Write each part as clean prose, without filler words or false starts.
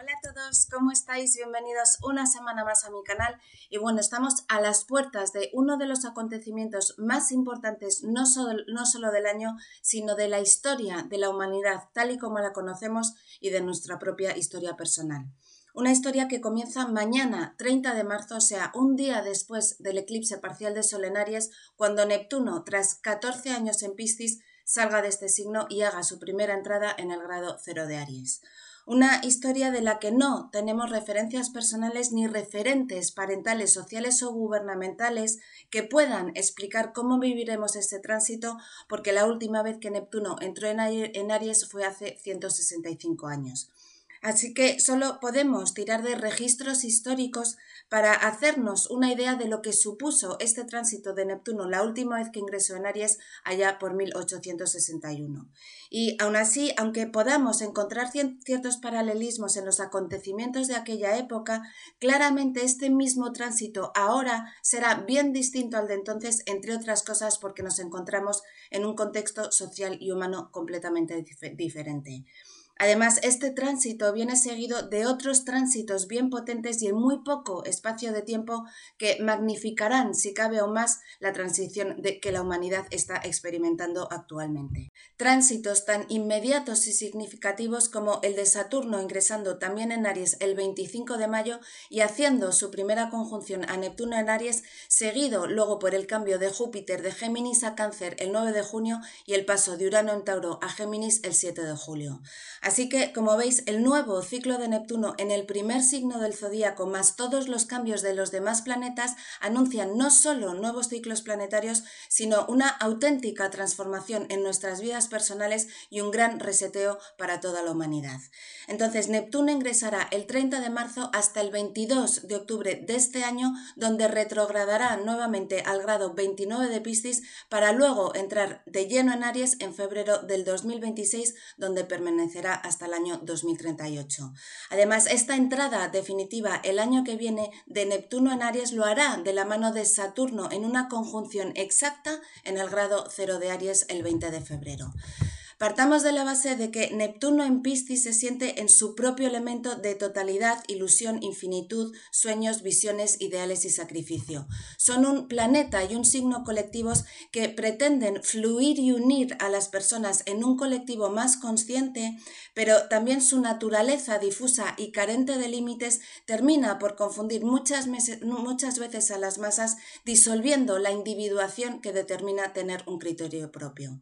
Hola a todos, ¿cómo estáis? Bienvenidos una semana más a mi canal. Y bueno, estamos a las puertas de uno de los acontecimientos más importantes, no solo del año, sino de la historia de la humanidad, tal y como la conocemos, y de nuestra propia historia personal. Una historia que comienza mañana, 30 de marzo, o sea, un día después del eclipse parcial de Sol en Aries, cuando Neptuno, tras 14 años en Piscis, salga de este signo y haga su primera entrada en el grado 0 de Aries. Una historia de la que no tenemos referencias personales ni referentes parentales, sociales o gubernamentales que puedan explicar cómo viviremos este tránsito, porque la última vez que Neptuno entró en Aries fue hace 165 años. Así que solo podemos tirar de registros históricos para hacernos una idea de lo que supuso este tránsito de Neptuno la última vez que ingresó en Aries, allá por 1861. Y aún así, aunque podamos encontrar ciertos paralelismos en los acontecimientos de aquella época, claramente este mismo tránsito ahora será bien distinto al de entonces, entre otras cosas porque nos encontramos en un contexto social y humano completamente diferente. Además, este tránsito viene seguido de otros tránsitos bien potentes y en muy poco espacio de tiempo que magnificarán, si cabe aún más, la transición que la humanidad está experimentando actualmente. Tránsitos tan inmediatos y significativos como el de Saturno ingresando también en Aries el 25 de mayo y haciendo su primera conjunción a Neptuno en Aries, seguido luego por el cambio de Júpiter de Géminis a Cáncer el 9 de junio y el paso de Urano en Tauro a Géminis el 7 de julio. Así que, como veis, el nuevo ciclo de Neptuno en el primer signo del zodíaco más todos los cambios de los demás planetas anuncian no solo nuevos ciclos planetarios, sino una auténtica transformación en nuestras vidas personales y un gran reseteo para toda la humanidad. Entonces, Neptuno ingresará el 30 de marzo hasta el 22 de octubre de este año, donde retrogradará nuevamente al grado 29 de Piscis para luego entrar de lleno en Aries en febrero del 2026, donde permanecerá hasta el año 2038. Además, esta entrada definitiva el año que viene de Neptuno en Aries lo hará de la mano de Saturno en una conjunción exacta en el grado 0 de Aries el 20 de febrero. Partamos de la base de que Neptuno en Piscis se siente en su propio elemento de totalidad, ilusión, infinitud, sueños, visiones, ideales y sacrificio. Son un planeta y un signo colectivos que pretenden fluir y unir a las personas en un colectivo más consciente, pero también su naturaleza difusa y carente de límites termina por confundir muchas veces a las masas, disolviendo la individuación que determina tener un criterio propio.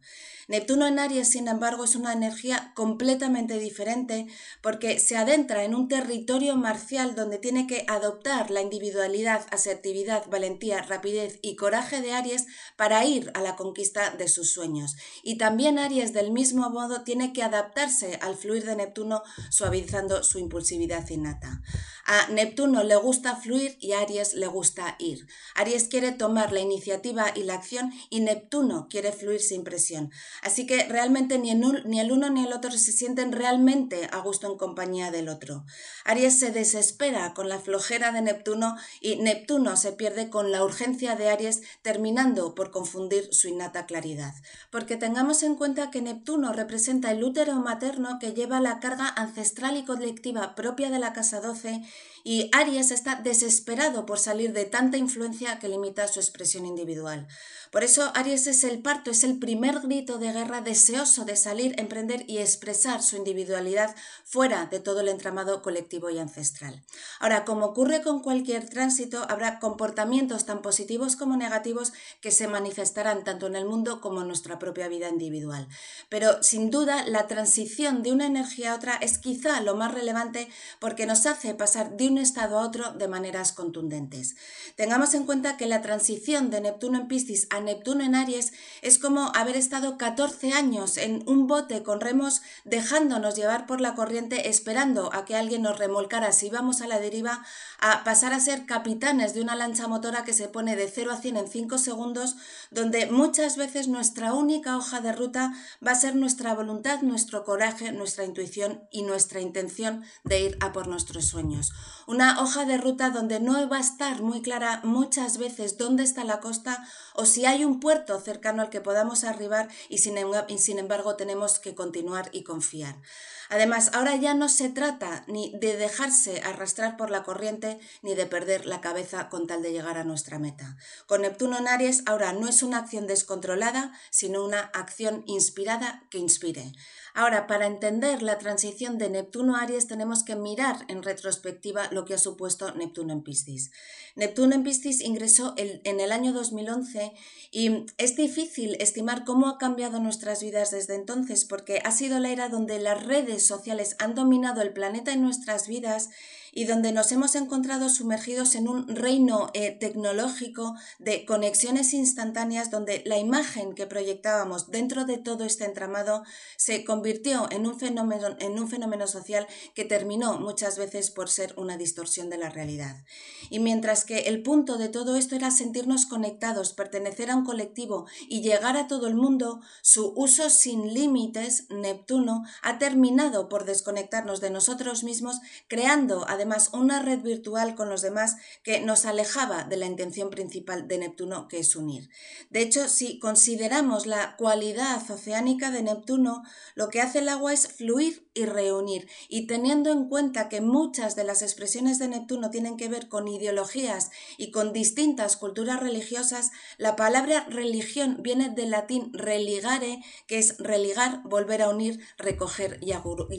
Neptuno en Aries, sin embargo, es una energía completamente diferente porque se adentra en un territorio marcial donde tiene que adoptar la individualidad, asertividad, valentía, rapidez y coraje de Aries para ir a la conquista de sus sueños. Y también Aries, del mismo modo, tiene que adaptarse al fluir de Neptuno, suavizando su impulsividad innata. A Neptuno le gusta fluir y a Aries le gusta ir. Aries quiere tomar la iniciativa y la acción y Neptuno quiere fluir sin presión. Así que realmente ni el uno ni el otro se sienten realmente a gusto en compañía del otro. Aries se desespera con la flojera de Neptuno y Neptuno se pierde con la urgencia de Aries, terminando por confundir su innata claridad. Porque tengamos en cuenta que Neptuno representa el útero materno que lleva la carga ancestral y colectiva propia de la casa 12 y Aries está desesperado por salir de tanta influencia que limita su expresión individual. Por eso Aries es el parto, es el primer grito de guerra deseoso de salir, emprender y expresar su individualidad fuera de todo el entramado colectivo y ancestral. Ahora, como ocurre con cualquier tránsito, habrá comportamientos tan positivos como negativos que se manifestarán tanto en el mundo como en nuestra propia vida individual. Pero sin duda la transición de una energía a otra es quizá lo más relevante porque nos hace pasar de un estado a otro de maneras contundentes. Tengamos en cuenta que la transición de Neptuno en Piscis a Neptuno en Aries es como haber estado 14 años en un bote con remos dejándonos llevar por la corriente esperando a que alguien nos remolcara si íbamos a la deriva, a pasar a ser capitanes de una lancha motora que se pone de 0 a 100 en 5 segundos, donde muchas veces nuestra única hoja de ruta va a ser nuestra voluntad, nuestro coraje, nuestra intuición y nuestra intención de ir a por nuestros sueños. Una hoja de ruta donde no va a estar muy clara muchas veces dónde está la costa o si hay un puerto cercano al que podamos arribar y sin embargo tenemos que continuar y confiar. Además, ahora ya no se trata ni de dejarse arrastrar por la corriente ni de perder la cabeza con tal de llegar a nuestra meta. Con Neptuno en Aries ahora no es una acción descontrolada, sino una acción inspirada que inspire. Ahora, para entender la transición de Neptuno a Aries tenemos que mirar en retrospectiva lo que ha supuesto Neptuno en Piscis. Neptuno en Piscis ingresó en el año 2011 y es difícil estimar cómo ha cambiado nuestras vidas desde entonces porque ha sido la era donde las redes sociales han dominado el planeta en nuestras vidas y donde nos hemos encontrado sumergidos en un reino tecnológico de conexiones instantáneas donde la imagen que proyectábamos dentro de todo este entramado se convirtió en un fenómeno social que terminó muchas veces por ser una distorsión de la realidad. Y mientras que el punto de todo esto era sentirnos conectados, pertenecer a un colectivo y llegar a todo el mundo, su uso sin límites, Neptuno, ha terminado por desconectarnos de nosotros mismos, creando además una red virtual con los demás que nos alejaba de la intención principal de Neptuno, que es unir. De hecho, si consideramos la cualidad oceánica de Neptuno, lo que hace el agua es fluir y reunir, y teniendo en cuenta que muchas de las expresiones de Neptuno tienen que ver con ideologías y con distintas culturas religiosas, la palabra religión viene del latín religare, que es religar, volver a unir, recoger y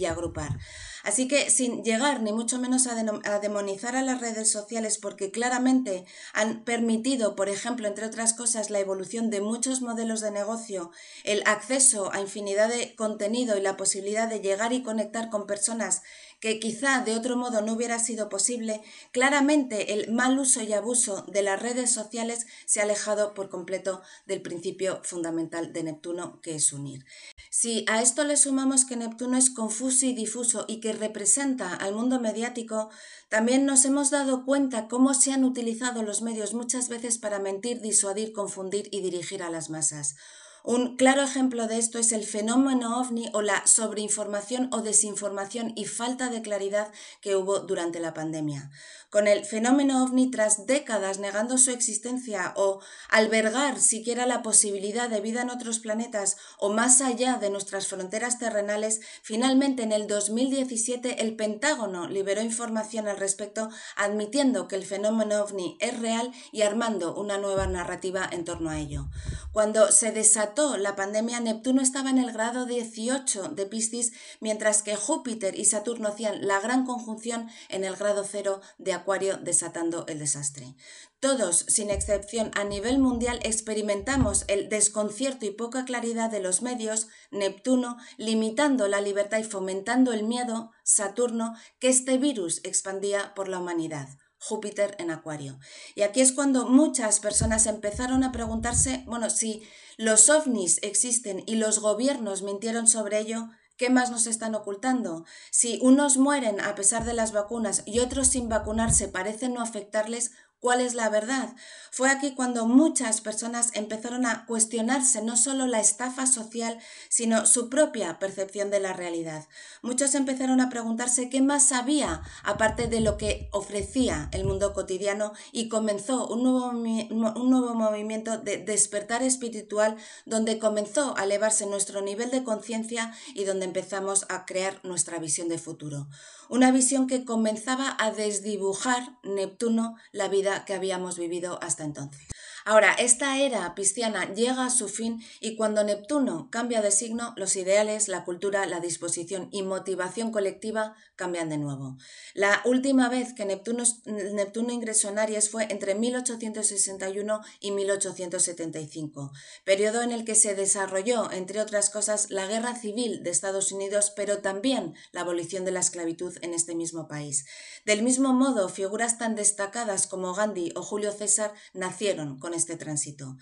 agrupar. Así que sin llegar ni mucho menos a demonizar a las redes sociales porque claramente han permitido, por ejemplo, entre otras cosas, la evolución de muchos modelos de negocio, el acceso a infinidad de contenido y la posibilidad de llegar y conectar con personas que quizá de otro modo no hubiera sido posible, claramente el mal uso y abuso de las redes sociales se ha alejado por completo del principio fundamental de Neptuno, que es unir. Si a esto le sumamos que Neptuno es confuso y difuso y que representa al mundo mediático, también nos hemos dado cuenta cómo se han utilizado los medios muchas veces para mentir, disuadir, confundir y dirigir a las masas. Un claro ejemplo de esto es el fenómeno ovni o la sobreinformación o desinformación y falta de claridad que hubo durante la pandemia. Con el fenómeno ovni, tras décadas negando su existencia o albergar siquiera la posibilidad de vida en otros planetas o más allá de nuestras fronteras terrenales, finalmente en el 2017 el Pentágono liberó información al respecto admitiendo que el fenómeno ovni es real y armando una nueva narrativa en torno a ello. Cuando se desató la pandemia, Neptuno estaba en el grado 18 de Piscis, mientras que Júpiter y Saturno hacían la gran conjunción en el grado 0 de Acuario, desatando el desastre. Todos, sin excepción, a nivel mundial experimentamos el desconcierto y poca claridad de los medios, Neptuno, limitando la libertad y fomentando el miedo, Saturno, que este virus expandía por la humanidad. Júpiter en Acuario. Y aquí es cuando muchas personas empezaron a preguntarse, bueno, si los ovnis existen y los gobiernos mintieron sobre ello, ¿qué más nos están ocultando? Si unos mueren a pesar de las vacunas y otros sin vacunarse parecen no afectarles, ¿cuál es la verdad? Fue aquí cuando muchas personas empezaron a cuestionarse no solo la estafa social, sino su propia percepción de la realidad. Muchos empezaron a preguntarse qué más había, aparte de lo que ofrecía el mundo cotidiano, y comenzó un nuevo movimiento de despertar espiritual donde comenzó a elevarse nuestro nivel de conciencia y donde empezamos a crear nuestra visión de futuro. Una visión que comenzaba a desdibujar Neptuno la vida que habíamos vivido hasta entonces. Ahora, esta era pisciana llega a su fin y cuando Neptuno cambia de signo, los ideales, la cultura, la disposición y motivación colectiva cambian de nuevo. La última vez que Neptuno ingresó en Aries fue entre 1861 y 1875, periodo en el que se desarrolló, entre otras cosas, la Guerra Civil de Estados Unidos, pero también la abolición de la esclavitud en este mismo país. Del mismo modo, figuras tan destacadas como Gandhi o Julio César nacieron con este tránsito.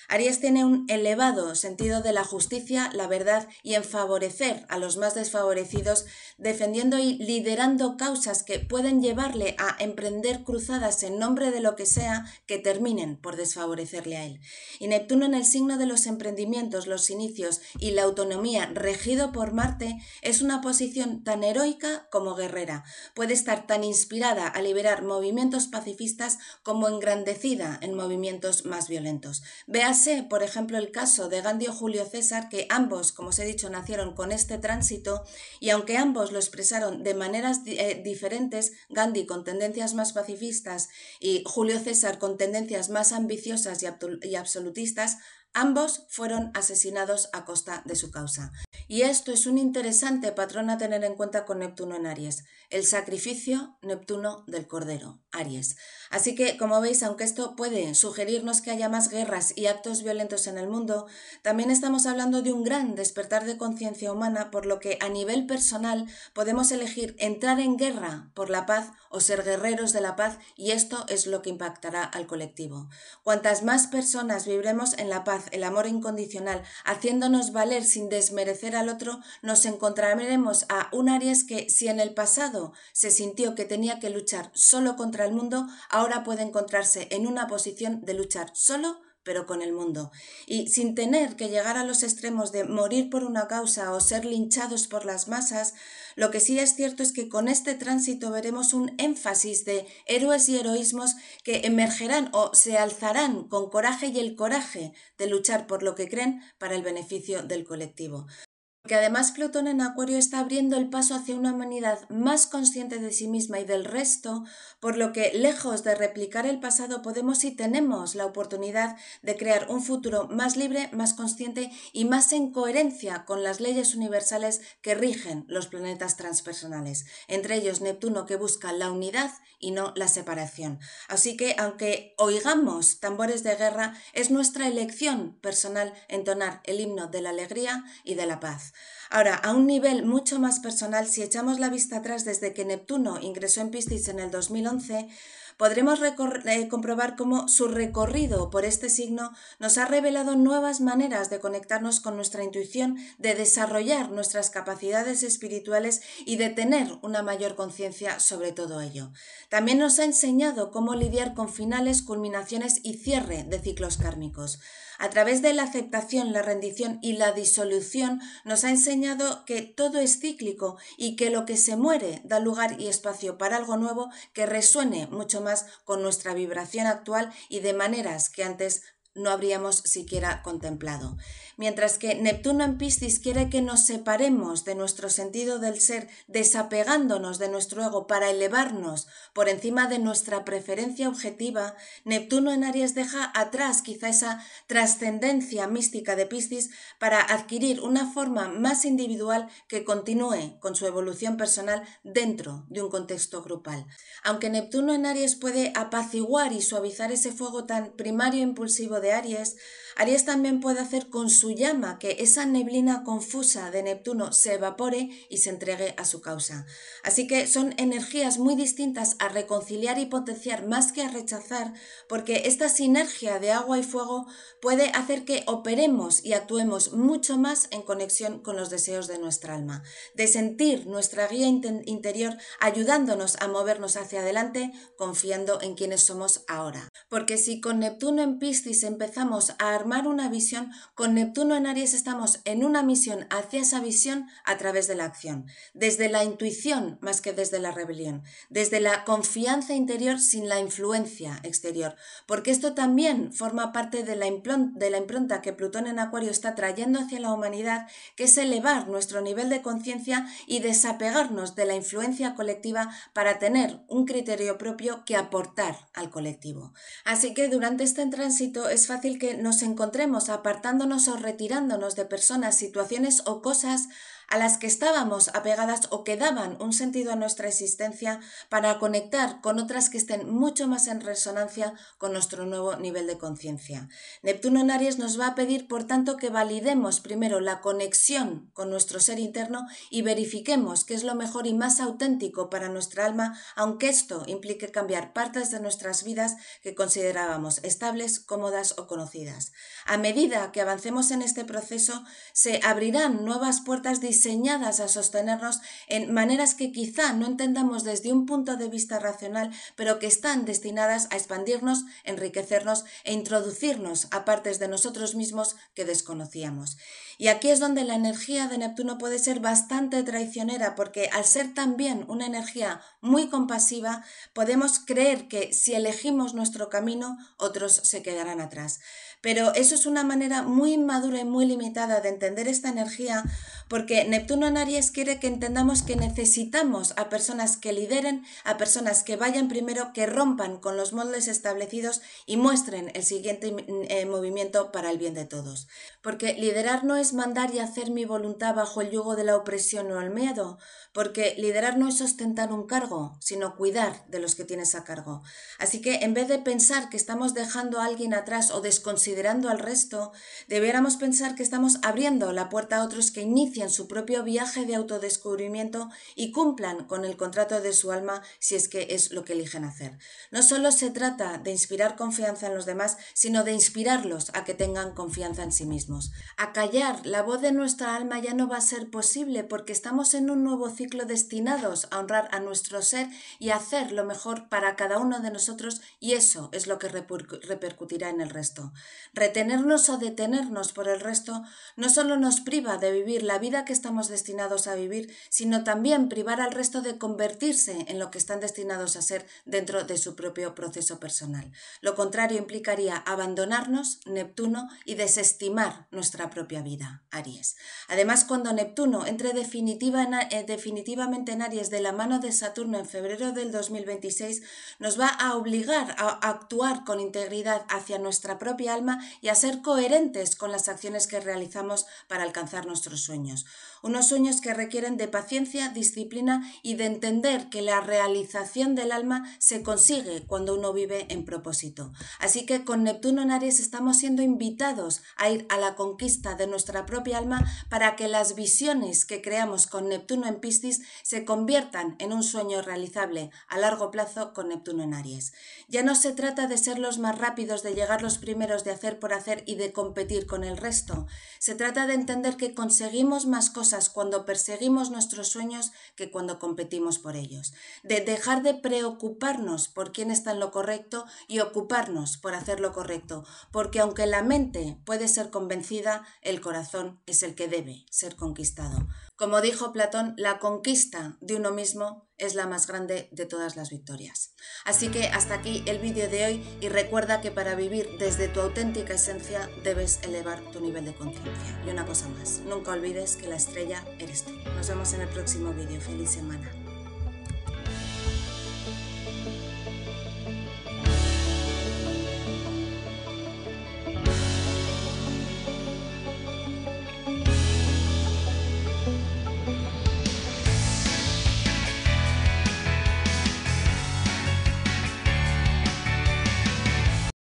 Aries tiene un elevado sentido de la justicia, la verdad y en favorecer a los más desfavorecidos, defendiendo y liderando causas que pueden llevarle a emprender cruzadas en nombre de lo que sea que terminen por desfavorecerle a él. Y Neptuno en el signo de los emprendimientos, los inicios y la autonomía regido por Marte es una posición tan heroica como guerrera. Puede estar tan inspirada a liberar movimientos pacifistas como engrandecida en movimientos más violentos. Véase, por ejemplo, el caso de Gandhi o Julio César, que ambos, como os he dicho, nacieron con este tránsito y aunque ambos lo expresaron de maneras diferentes, Gandhi con tendencias más pacifistas y Julio César con tendencias más ambiciosas y absolutistas, ambos fueron asesinados a costa de su causa. Y esto es un interesante patrón a tener en cuenta con Neptuno en Aries, el sacrificio Neptuno del Cordero, Aries. Así que, como veis, aunque esto puede sugerirnos que haya más guerras y actos violentos en el mundo, también estamos hablando de un gran despertar de conciencia humana, por lo que a nivel personal podemos elegir entrar en guerra por la paz o ser guerreros de la paz, y esto es lo que impactará al colectivo. Cuantas más personas vibremos en la paz, el amor incondicional, haciéndonos valer sin desmerecer al otro, nos encontraremos a un Aries que, si en el pasado se sintió que tenía que luchar solo contra el mundo, ahora puede encontrarse en una posición de luchar solo pero con el mundo, y sin tener que llegar a los extremos de morir por una causa o ser linchados por las masas. Lo que sí es cierto es que con este tránsito veremos un énfasis de héroes y heroísmos que emergerán o se alzarán con coraje y el coraje de luchar por lo que creen para el beneficio del colectivo. Porque además Plutón en Acuario está abriendo el paso hacia una humanidad más consciente de sí misma y del resto, por lo que, lejos de replicar el pasado, podemos y tenemos la oportunidad de crear un futuro más libre, más consciente y más en coherencia con las leyes universales que rigen los planetas transpersonales, entre ellos Neptuno, que busca la unidad y no la separación. Así que, aunque oigamos tambores de guerra, es nuestra elección personal entonar el himno de la alegría y de la paz. Ahora, a un nivel mucho más personal, si echamos la vista atrás desde que Neptuno ingresó en Piscis en el 2011, podremos comprobar cómo su recorrido por este signo nos ha revelado nuevas maneras de conectarnos con nuestra intuición, de desarrollar nuestras capacidades espirituales y de tener una mayor conciencia sobre todo ello. También nos ha enseñado cómo lidiar con finales, culminaciones y cierre de ciclos kármicos. A través de la aceptación, la rendición y la disolución nos ha enseñado que todo es cíclico y que lo que se muere da lugar y espacio para algo nuevo que resuene mucho más con nuestra vibración actual y de maneras que antes no habríamos siquiera contemplado. Mientras que Neptuno en Piscis quiere que nos separemos de nuestro sentido del ser, desapegándonos de nuestro ego para elevarnos por encima de nuestra preferencia objetiva, Neptuno en Aries deja atrás quizá esa trascendencia mística de Piscis para adquirir una forma más individual que continúe con su evolución personal dentro de un contexto grupal. Aunque Neptuno en Aries puede apaciguar y suavizar ese fuego tan primario e impulsivo de Aries, Aries también puede hacer con su llama que esa neblina confusa de Neptuno se evapore y se entregue a su causa. Así que son energías muy distintas a reconciliar y potenciar más que a rechazar, porque esta sinergia de agua y fuego puede hacer que operemos y actuemos mucho más en conexión con los deseos de nuestra alma, de sentir nuestra guía interior ayudándonos a movernos hacia adelante, confiando en quienes somos ahora. Porque si con Neptuno en Piscis empezamos a armar una visión, con Neptuno en Aries estamos en una misión hacia esa visión a través de la acción, desde la intuición más que desde la rebelión, desde la confianza interior sin la influencia exterior, porque esto también forma parte de la impronta que Plutón en Acuario está trayendo hacia la humanidad, que es elevar nuestro nivel de conciencia y desapegarnos de la influencia colectiva para tener un criterio propio que aportar al colectivo. Así que durante este tránsito es fácil que nos encontremos apartándonos o retirándonos de personas, situaciones o cosas a las que estábamos apegadas o que daban un sentido a nuestra existencia, para conectar con otras que estén mucho más en resonancia con nuestro nuevo nivel de conciencia. Neptuno en Aries nos va a pedir, por tanto, que validemos primero la conexión con nuestro ser interno y verifiquemos qué es lo mejor y más auténtico para nuestra alma, aunque esto implique cambiar partes de nuestras vidas que considerábamos estables, cómodas o conocidas. A medida que avancemos en este proceso, se abrirán nuevas puertas diseñadas a sostenernos en maneras que quizá no entendamos desde un punto de vista racional, pero que están destinadas a expandirnos, enriquecernos e introducirnos a partes de nosotros mismos que desconocíamos. Y aquí es donde la energía de Neptuno puede ser bastante traicionera, porque al ser también una energía muy compasiva, podemos creer que si elegimos nuestro camino, otros se quedarán atrás. Pero eso es una manera muy inmadura y muy limitada de entender esta energía, porque Neptuno en Aries quiere que entendamos que necesitamos a personas que lideren, a personas que vayan primero, que rompan con los moldes establecidos y muestren el siguiente movimiento para el bien de todos. Porque liderar no es mandar y hacer mi voluntad bajo el yugo de la opresión o el miedo, porque liderar no es ostentar un cargo, sino cuidar de los que tienes a cargo. Así que en vez de pensar que estamos dejando a alguien atrás o desconsiderando al resto, debiéramos pensar que estamos abriendo la puerta a otros que inicien su propio viaje de autodescubrimiento y cumplan con el contrato de su alma, si es que es lo que eligen hacer. No solo se trata de inspirar confianza en los demás, sino de inspirarlos a que tengan confianza en sí mismos. Acallar la voz de nuestra alma ya no va a ser posible, porque estamos en un nuevo ciclo destinados a honrar a nuestro ser y a hacer lo mejor para cada uno de nosotros, y eso es lo que repercutirá en el resto. Retenernos o detenernos por el resto no solo nos priva de vivir la vida que estamos destinados a vivir, sino también privar al resto de convertirse en lo que están destinados a ser dentro de su propio proceso personal. Lo contrario implicaría abandonarnos, Neptuno, y desestimar nuestra propia vida, Aries. Además, cuando Neptuno entre definitivamente en Aries de la mano de Saturno en febrero del 2026, nos va a obligar a actuar con integridad hacia nuestra propia alma y a ser coherentes con las acciones que realizamos para alcanzar nuestros sueños. Unos sueños que requieren de paciencia, disciplina y de entender que la realización del alma se consigue cuando uno vive en propósito. Así que con Neptuno en Aries estamos siendo invitados a ir a la conquista de nuestra propia alma, para que las visiones que creamos con Neptuno en Piscis se conviertan en un sueño realizable a largo plazo con Neptuno en Aries. Ya no se trata de ser los más rápidos, de llegar los primeros, de hacer por hacer y de competir con el resto. Se trata de entender que conseguimos más cosas cuando perseguimos nuestros sueños que cuando competimos por ellos. De dejar de preocuparnos por quién está en lo correcto y ocuparnos por hacer lo correcto, porque aunque la mente puede ser convencida, el corazón es el que debe ser conquistado. Como dijo Platón, la conquista de uno mismo es la más grande de todas las victorias. Así que hasta aquí el vídeo de hoy, y recuerda que para vivir desde tu auténtica esencia debes elevar tu nivel de conciencia. Y una cosa más, nunca olvides que la estrella eres tú. Nos vemos en el próximo vídeo. Feliz semana.